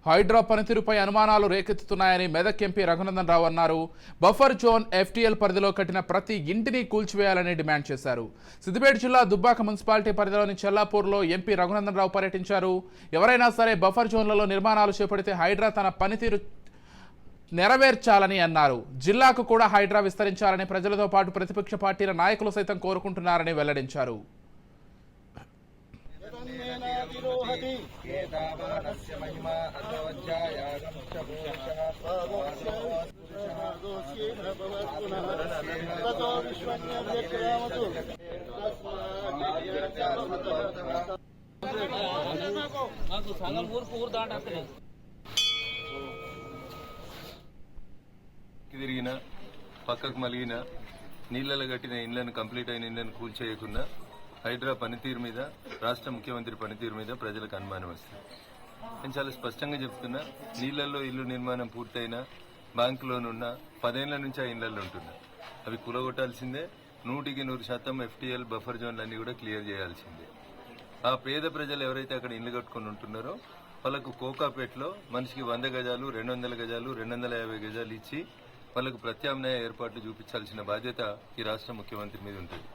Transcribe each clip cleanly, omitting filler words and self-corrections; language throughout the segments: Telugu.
హైడ్రా పనితీరుపై అనుమానాలు రేకెత్తుతున్నాయని మెదక్ ఎంపీ రఘునందన్ రావు అన్నారు. బఫర్ జోన్ ఎఫ్టీఎల్ పరిధిలో కట్టిన ప్రతి ఇంటిని కూల్చివేయాలని డిమాండ్ చేశారు. సిద్దిపేట జిల్లా దుబ్బాక మున్సిపాలిటీ పరిధిలోని చెల్లాపూర్లో ఎంపీ రఘునందన్ రావు పర్యటించారు. ఎవరైనా సరే బఫర్ జోన్లలో నిర్మాణాలు చేపడితే హైడ్రా తన పనితీరు నెరవేర్చాలని అన్నారు. జిల్లాకు కూడా హైడ్రా విస్తరించాలని ప్రజలతో పాటు ప్రతిపక్ష పార్టీల నాయకులు సైతం కోరుకుంటున్నారని వెల్లడించారు. తిరిగిన పక్కకు మలిగిన నీళ్లలో కట్టిన ఇండ్లను కంప్లీట్ అయిన ఇండ్లను కూల్చేయకుండా హైడ్రా పనితీరు మీద రాష్ట్ర ముఖ్యమంత్రి పనితీరు మీద ప్రజలకు అనుమానం వస్తుంది. నేను చాలా స్పష్టంగా చెప్తున్నా, నీళ్లలో ఇల్లు నిర్మాణం పూర్తయిన బ్యాంకులోనున్న 10 ఏళ్ల నుంచి ఆ ఇళ్లలో ఉంటున్నా అవి కూలగొట్టాల్సిందే. 100% ఎఫ్టీఎల్ బఫర్ జోన్లన్నీ కూడా క్లియర్ చేయాల్సిందే. ఆ పేద ప్రజలు ఎవరైతే అక్కడ ఇళ్లు కట్టుకుని ఉంటున్నారో వాళ్ళకు కోకాపేటలో మనిషికి 100 గజాలు 200 గజాలు 250 గజాలు ఇచ్చి వాళ్ళకు ప్రత్యామ్నాయ ఏర్పాట్లు చూపించాల్సిన బాధ్యత ఈ రాష్ట్ర ముఖ్యమంత్రి మీద ఉంటుంది.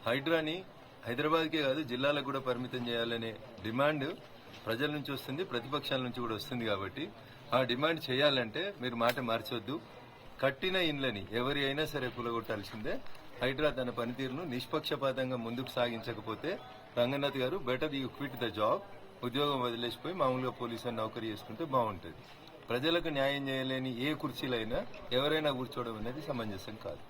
హైడ్రాని హైదరాబాద్కే కాదు జిల్లాలకు కూడా పరిమితం చేయాలనే డిమాండ్ ప్రజల నుంచి వస్తుంది, ప్రతిపక్షాల నుంచి కూడా వస్తుంది. కాబట్టి ఆ డిమాండ్ చేయాలంటే మీరు మాట మార్చొద్దు. కట్టిన ఇండ్లని ఎవరి అయినా సరే కూలగొట్టాల్సిందే. హైడ్రా తన పనితీరును నిష్పక్షపాతంగా ముందుకు సాగించకపోతే రంగనాథ్ గారు better you quit the job, ఉద్యోగం వదిలేసిపోయి మామూలుగా పోలీసు నౌకరీ చేసుకుంటే బాగుంటుంది. ప్రజలకు న్యాయం చేయలేని ఏ కుర్చీలైనా ఎవరైనా కూర్చోవడం అనేది సమంజసం కాదు.